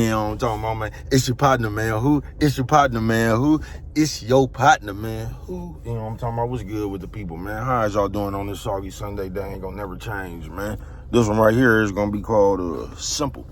You know what I'm talking about, man? It's your partner, man. Who? It's your partner, man. Who? It's your partner, man. Who? You know what I'm talking about? What's good with the people, man? How is y'all doing on this soggy Sunday? They ain't gonna never change, man. This one right here is gonna be called Simple.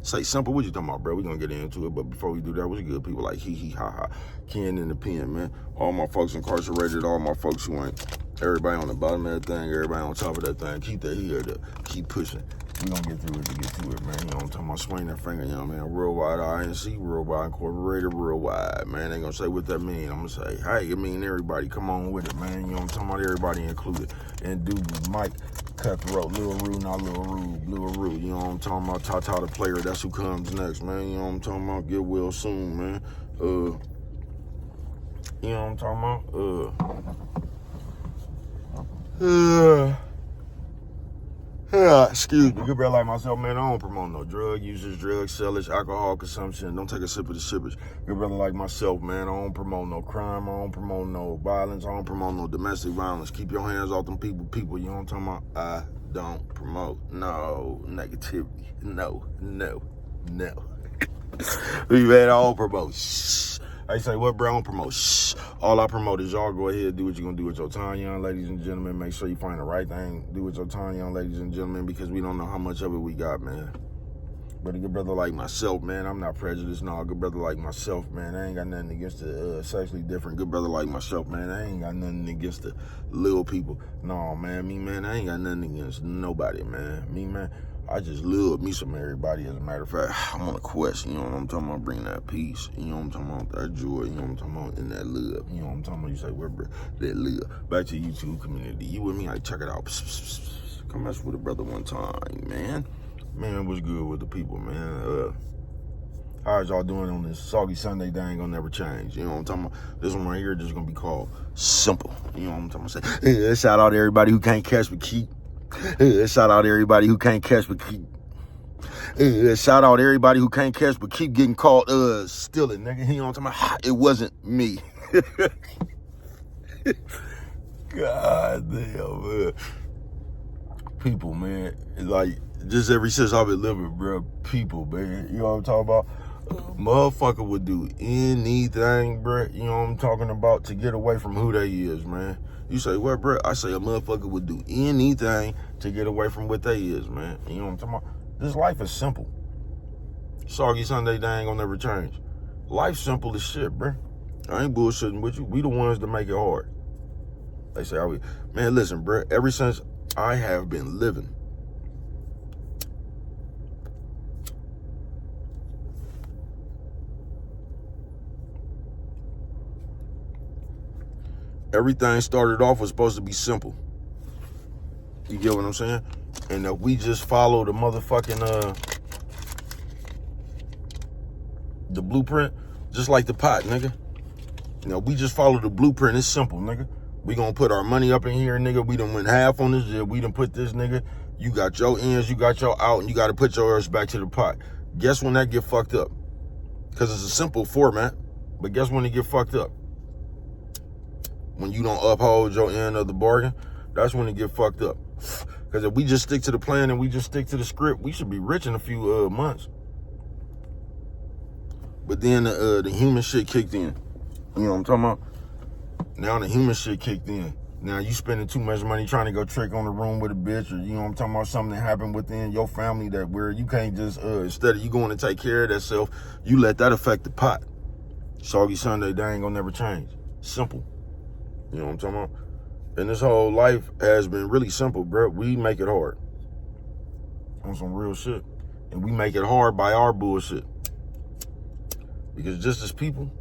Say simple, what you talking about, bro? We gonna get into it, but before we do that, what's good people like hee hee ha ha, Ken in the pen, man. All my folks incarcerated, all my folks who ain't. Everybody on the bottom of that thing, everybody on top of that thing. Keep that here, keep pushing. We gonna get through it to get to it, man. You know what I'm talking about? Swing that finger, you know what I mean? Worldwide INC, Worldwide Incorporated, Worldwide, man. They gonna say what that mean. I'm gonna say, hey, it mean everybody. Come on with it, man. You know what I'm talking about? Everybody included. And dude, Mike, Cutthroat, Lil Rue, not Lil Rue. You know what I'm talking about? Tata the player, that's who comes next, man. You know what I'm talking about? Get well soon, man. You know what I'm talking about? Excuse me. Good brother like myself, man, I don't promote no drug users, drug sellers, alcohol consumption. Don't take a sip of the sippers. Good brother like myself, man, I don't promote no crime. I don't promote no violence. I don't promote no domestic violence. Keep your hands off them people. You know what I'm talking about? I don't promote no negativity. No. We man, I don't promote. Shh. I say, what, bro? I don't promote. Shh. All I promote is y'all go ahead, do what you're going to do with your time, young ladies and gentlemen. Make sure you find the right thing. Do with your time, young ladies and gentlemen, because we don't know how much of it we got, man. But a good brother like myself, man, I'm not prejudiced. No, a good brother like myself, man, I ain't got nothing against the sexually different. Good brother like myself, man, I ain't got nothing against the little people. No, man, me, man, I ain't got nothing against nobody, man. Me, man, I just love me some everybody. As a matter of fact, I'm on a quest, you know what I'm talking about? Bring that peace, you know what I'm talking about? That joy, you know what I'm talking about? And that love, you know what I'm talking about? You say, where, bro? That love. Back to YouTube community. You with me? I check it out. Come mess with a brother one time, man. Man, what's good with the people, man? How is y'all doing on this soggy Sunday? They ain't gonna never change. You know what I'm talking about? This one right here just gonna be called Simple. You know what I'm talking about? Say, shout out to everybody who can't catch but keep. Shout out to everybody who can't catch but keep. Shout out to everybody who can't catch but keep getting caught stealing, nigga. You know what I'm talking about? It wasn't me. God damn, man. People, man, like, just ever since I've been living, bro, people, man, you know what I'm talking about? Motherfucker would do anything, bro, you know what I'm talking about, to get away from who they is, man. You say, what, bro? I say a motherfucker would do anything to get away from what they is, man. You know what I'm talking about? This life is simple. Soggy Sunday, they ain't gonna never change. Life's simple as shit, bro. I ain't bullshitting with you. We the ones that make it hard. They say, man, listen, bro, ever since I have been living, everything started off was supposed to be simple. You get what I'm saying? And if we just follow the motherfucking the blueprint, just like the pot, nigga. You know, we just follow the blueprint. It's simple, nigga. We gonna put our money up in here, nigga. We done went half on this. We done put this, nigga. You got your ins, you got your out, and you got to put yours back to the pot. Guess when that get fucked up? Because it's a simple format, but guess when it get fucked up? When you don't uphold your end of the bargain, that's when it get fucked up. Because if we just stick to the plan and we just stick to the script, we should be rich in a few months. But then the human shit kicked in. You know what I'm talking about? Now the human shit kicked in. Now you spending too much money trying to go trick on the room with a bitch, or you know what I'm talking about, something that happened within your family that where you can't just instead of you going to take care of that self, you let that affect the pot. Soggy Sunday, they ain't gonna never change. Simple. You know what I'm talking about? And this whole life has been really simple, bro. We make it hard on some real shit, and we make it hard by our bullshit. Because just as people,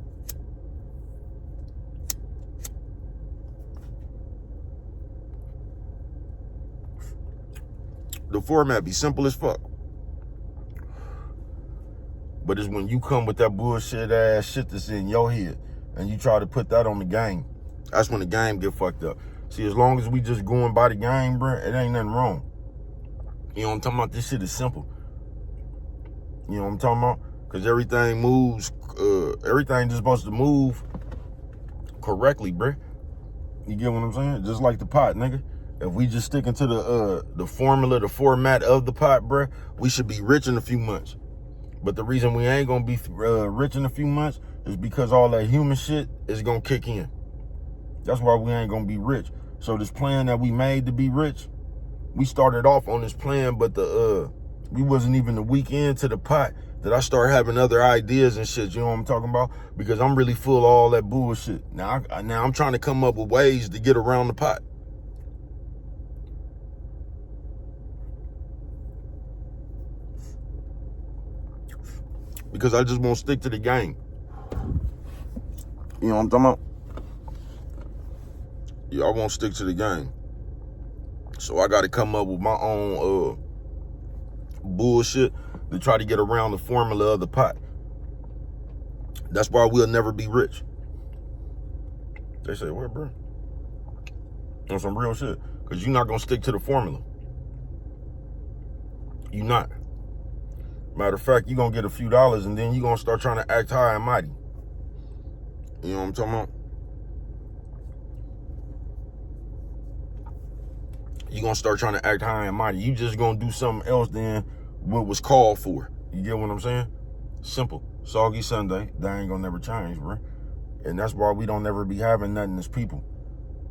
the format be simple as fuck. But it's when you come with that bullshit ass shit that's in your head and you try to put that on the game, that's when the game get fucked up. See, as long as we just going by the game, bro, it ain't nothing wrong. You know what I'm talking about? This shit is simple. You know what I'm talking about? Because everything moves, everything just supposed to move correctly, bro. You get what I'm saying? Just like the pot, nigga. If we just sticking to the formula, the format of the pot, bro, we should be rich in a few months. But the reason we ain't gonna be rich in a few months is because all that human shit is gonna kick in. That's why we ain't gonna be rich. So this plan that we made to be rich, we started off on this plan, but we wasn't even a week into the pot that I started having other ideas and shit. You know what I'm talking about? Because I'm really full of all that bullshit. Now I'm trying to come up with ways to get around the pot. Because I just won't stick to the game. You know what I'm talking about? Yeah, I won't stick to the game. So I got to come up with my own bullshit to try to get around the formula of the pot. That's why we'll never be rich. They say, what, bro? On some real shit. Because you're not going to stick to the formula. You're not. Matter of fact, you're going to get a few dollars and then you're going to start trying to act high and mighty. You know what I'm talking about? You're going to start trying to act high and mighty. You just going to do something else than what was called for. You get what I'm saying? Simple. Soggy Sunday. That ain't going to never change, bro. And that's why we don't ever be having nothing as people.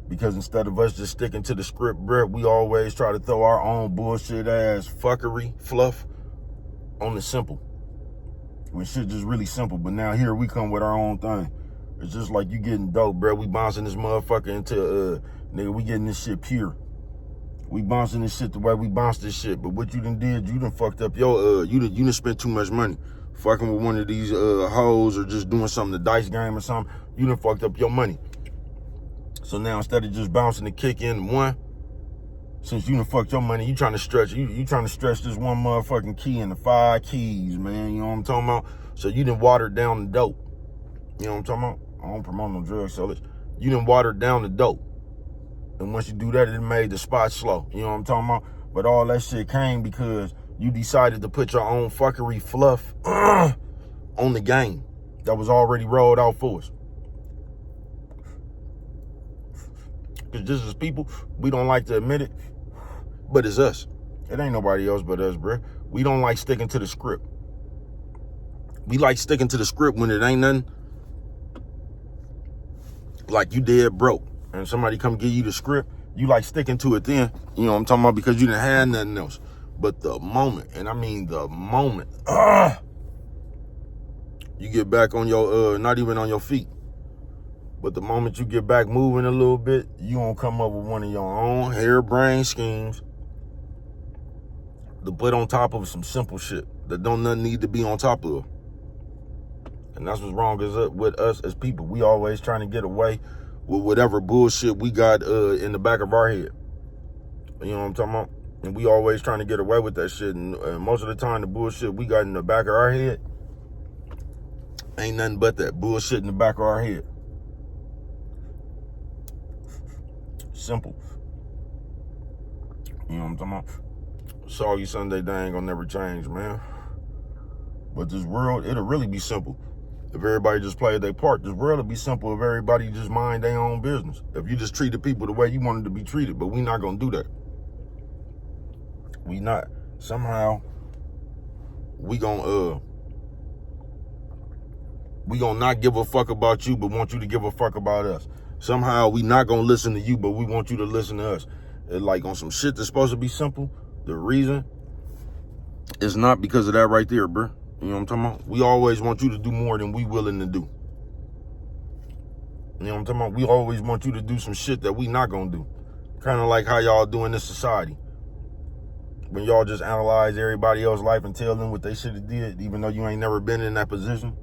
Because instead of us just sticking to the script, bro, we always try to throw our own bullshit ass fuckery, fluff on the simple. When shit just really simple. But now here we come with our own thing. It's just like you getting dope, bro. We bouncing this motherfucker into, nigga, we getting this shit pure. We bouncing this shit the way we bounce this shit. But what you done did, you done fucked up your, you done spent too much money. Fucking with one of these hoes or just doing something, the dice game or something, you done fucked up your money. So now instead of just bouncing the kick in one, since you done fucked your money, you trying to stretch, you trying to stretch this one motherfucking key into 5 keys, man. You know what I'm talking about? So you done watered down the dope. You know what I'm talking about? I don't promote no drug sellers. You done watered down the dope. And once you do that, it made the spot slow. You know what I'm talking about? But all that shit came because you decided to put your own fuckery fluff on the game that was already rolled out for us. Because just as people, we don't like to admit it, but it's us. It ain't nobody else but us, bro. We don't like sticking to the script. We like sticking to the script when it ain't nothing. Like you dead broke and somebody come give you the script, you like sticking to it then. You know what I'm talking about? Because you didn't have nothing else. But the moment, and I mean the moment, you get back on your, not even on your feet, but the moment you get back moving a little bit, you gonna come up with one of your own harebrained schemes to put on top of some simple shit that don't nothing need to be on top of. And that's what's wrong with us as people. We always trying to get away with whatever bullshit we got in the back of our head. You know what I'm talking about? And we always trying to get away with that shit. And most of the time, the bullshit we got in the back of our head ain't nothing but that bullshit in the back of our head. Simple. You know what I'm talking about? Soggy Sunday, they ain't gonna never change, man. But this world, it'll really be simple if everybody just played their part. This world will be simple if everybody just mind their own business. If you just treated people the way you wanted to be treated. But we not gonna do that. We not. Somehow, we gonna not give a fuck about you, but want you to give a fuck about us. Somehow, we not gonna listen to you, but we want you to listen to us. It's like on some shit that's supposed to be simple, the reason is not because of that right there, bro. You know what I'm talking about? We always want you to do more than we willing to do. You know what I'm talking about? We always want you to do some shit that we not gonna do. Kind of like how y'all do in this society. When y'all just analyze everybody else's life and tell them what they should have did, even though you ain't never been in that position.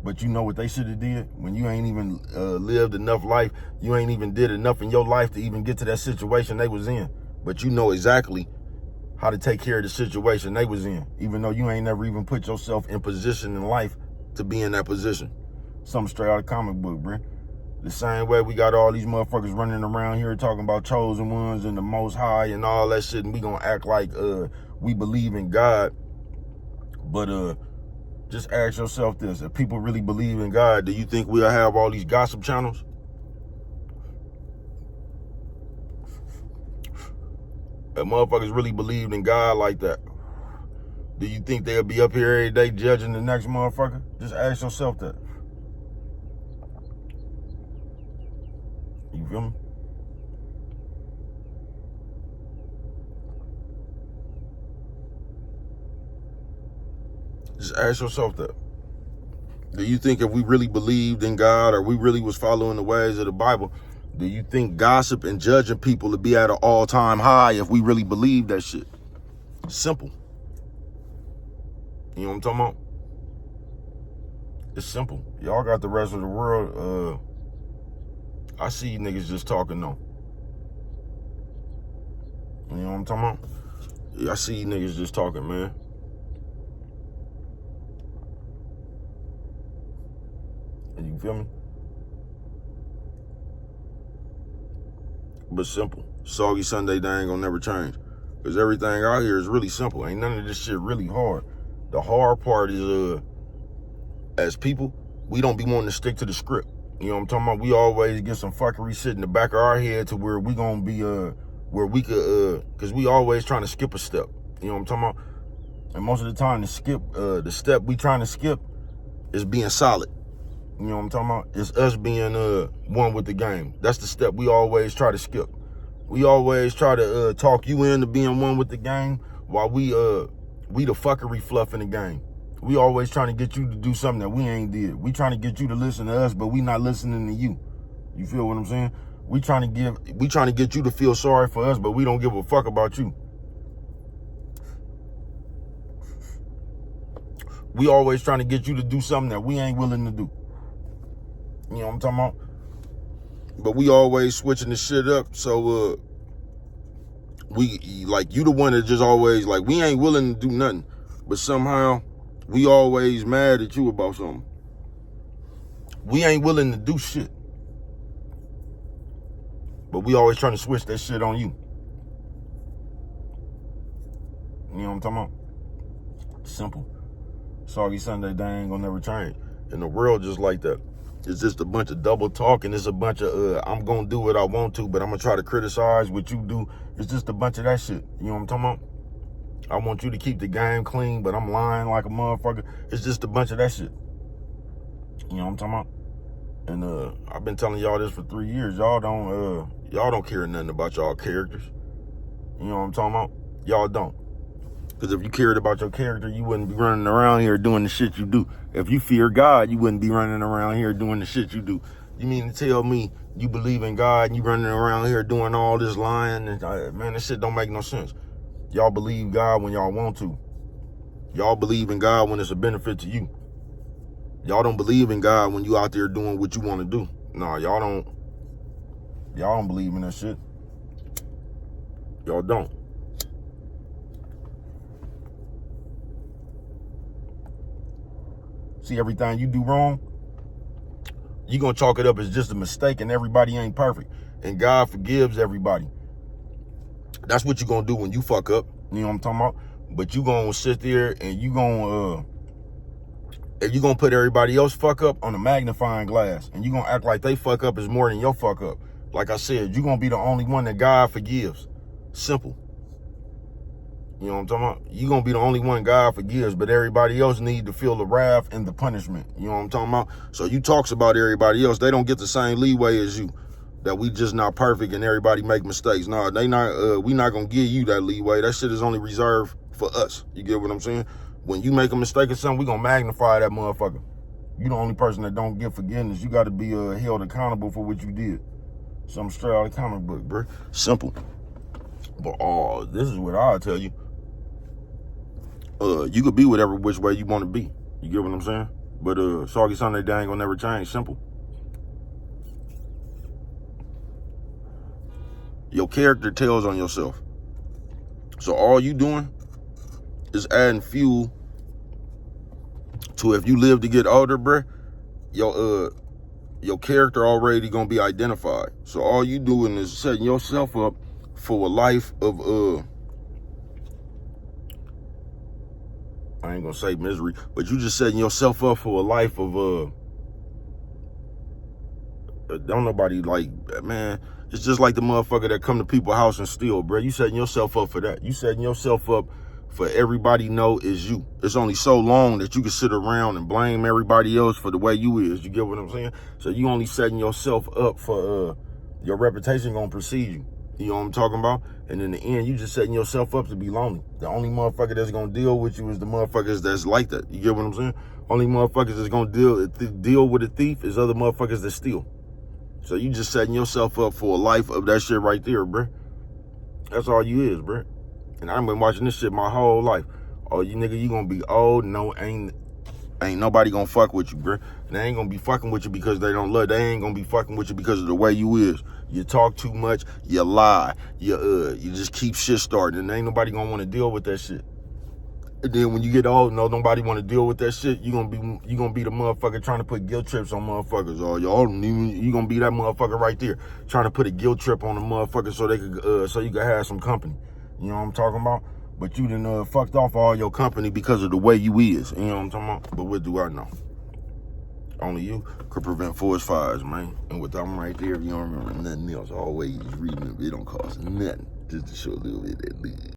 But you know what they should have did. When you ain't even lived enough life, you ain't even did enough in your life to even get to that situation they was in. But you know exactly how to take care of the situation they was in, even though you ain't never even put yourself in position in life to be in that position. Something straight out of comic book, bro. The same way we got all these motherfuckers running around here talking about chosen ones and the most high and all that shit, and we gonna act like we believe in God. But just ask yourself this: if people really believe in God, do you think we'll have all these gossip channels? If motherfuckers really believed in God like that, Do you think they'll be up here every day judging the next motherfucker? Just ask yourself that. You feel me? Just ask yourself that. Do you think if we really believed in God or we really was following the ways of the Bible, do you think gossip and judging people would be at an all-time high if we really believed that shit? Simple. You know what I'm talking about? It's simple. Y'all got the rest of the world. I see you niggas just talking though. You know what I'm talking about? Yeah, I see you niggas just talking, man. You feel me? But simple. Soggy Sunday, they ain't gonna never change. Because everything out here is really simple. Ain't none of this shit really hard. The hard part is, as people, we don't be wanting to stick to the script. You know what I'm talking about? We always get some fuckery shit in the back of our head to where we gonna be, where we could, because we always trying to skip a step. You know what I'm talking about? And most of the time, the step we trying to skip is being solid. You know what I'm talking about? It's us being one with the game. That's the step we always try to skip. We always try to talk you into being one with the game while we the fuckery fluff in the game. We always trying to get you to do something that we ain't did. We trying to get you to listen to us, but we not listening to you. You feel what I'm saying? We trying to get you to feel sorry for us, but we don't give a fuck about you. We always trying to get you to do something that we ain't willing to do. You know what I'm talking about? But we always switching the shit up. So, we, like, you the one that just always, like, we ain't willing to do nothing. But somehow, we always mad at you about something. We ain't willing to do shit. But we always trying to switch that shit on you. You know what I'm talking about? Simple. Soggy Sunday, they ain't gonna never change. And the world just like that. It's just a bunch of double talk, and it's a bunch of, I'm going to do what I want to, but I'm going to try to criticize what you do. It's just a bunch of that shit. You know what I'm talking about? I want you to keep the game clean, but I'm lying like a motherfucker. It's just a bunch of that shit. You know what I'm talking about? And I've been telling y'all this for 3 years. Y'all don't care nothing about y'all characters. You know what I'm talking about? Y'all don't. Because if you cared about your character, you wouldn't be running around here doing the shit you do. If you fear God, you wouldn't be running around here doing the shit you do. You mean to tell me you believe in God and you running around here doing all this lying? And, man, this shit don't make no sense. Y'all believe God when y'all want to. Y'all believe in God when it's a benefit to you. Y'all don't believe in God when you out there doing what you want to do. No, y'all don't believe in that shit. Y'all don't. See, everything you do wrong, you gonna chalk it up as just a mistake, and everybody ain't perfect. And God forgives everybody. That's what you gonna do when you fuck up. You know what I'm talking about? But you gonna sit there and you gonna put everybody else fuck up on a magnifying glass, and you gonna act like they fuck up is more than your fuck up. Like I said, you gonna be the only one that God forgives. Simple. You know what I'm talking about? You gonna be the only one God forgives, but everybody else need to feel the wrath and the punishment. You know what I'm talking about? So you talks about everybody else. They don't get the same leeway as you. That we just not perfect and everybody make mistakes. No, we not gonna give you that leeway. That shit is only reserved for us. You get what I'm saying? When you make a mistake or something, we gonna magnify that motherfucker. You the only person that don't get forgiveness. You gotta be held accountable for what you did. Something straight out of the comic book, bro. Simple. But this is what I'll tell you. You could be whatever which way you want to be. You get what I'm saying? But Soggy Sunday, they ain't gonna never change. Simple. Your character tells on yourself. So all you doing is adding fuel to, if you live to get older, bruh, your character already gonna be identified. So all you doing is setting yourself up for a life of I ain't gonna say misery, but you just setting yourself up for a life of don't nobody like, man, it's just like the motherfucker that come to people's house and steal, bro. You setting yourself up for that. You setting yourself up for everybody know is you. It's only so long that you can sit around and blame everybody else for the way you is. You get what I'm saying? So you only setting yourself up for your reputation gonna precede you. You know what I'm talking about? And in the end, you just setting yourself up to be lonely. The only motherfucker that's gonna deal with you is the motherfuckers that's like that. You get what I'm saying? Only motherfuckers that's gonna deal with a thief is other motherfuckers that steal. So you just setting yourself up for a life of that shit right there, bruh. That's all you is, bruh. And I've been watching this shit my whole life. Oh, you nigga, you gonna be old. No, ain't nobody gonna fuck with you, bruh. And they ain't gonna be fucking with you because they don't love. They ain't gonna be fucking with you because of the way you is. You talk too much, you lie, you just keep shit starting, and ain't nobody gonna wanna deal with that shit. And then when you get old, nobody wanna deal with that shit, you gonna be the motherfucker trying to put guilt trips on motherfuckers. Or you gonna be that motherfucker right there, trying to put a guilt trip on the motherfucker so they could so you could have some company. You know what I'm talking about? But you done fucked off all your company because of the way you is. You know what I'm talking about? But what do I know? Only you could prevent forest fires, man. And with them right there, if you don't remember nothing else, always reading it. It don't cost nothing just to show a little bit of that.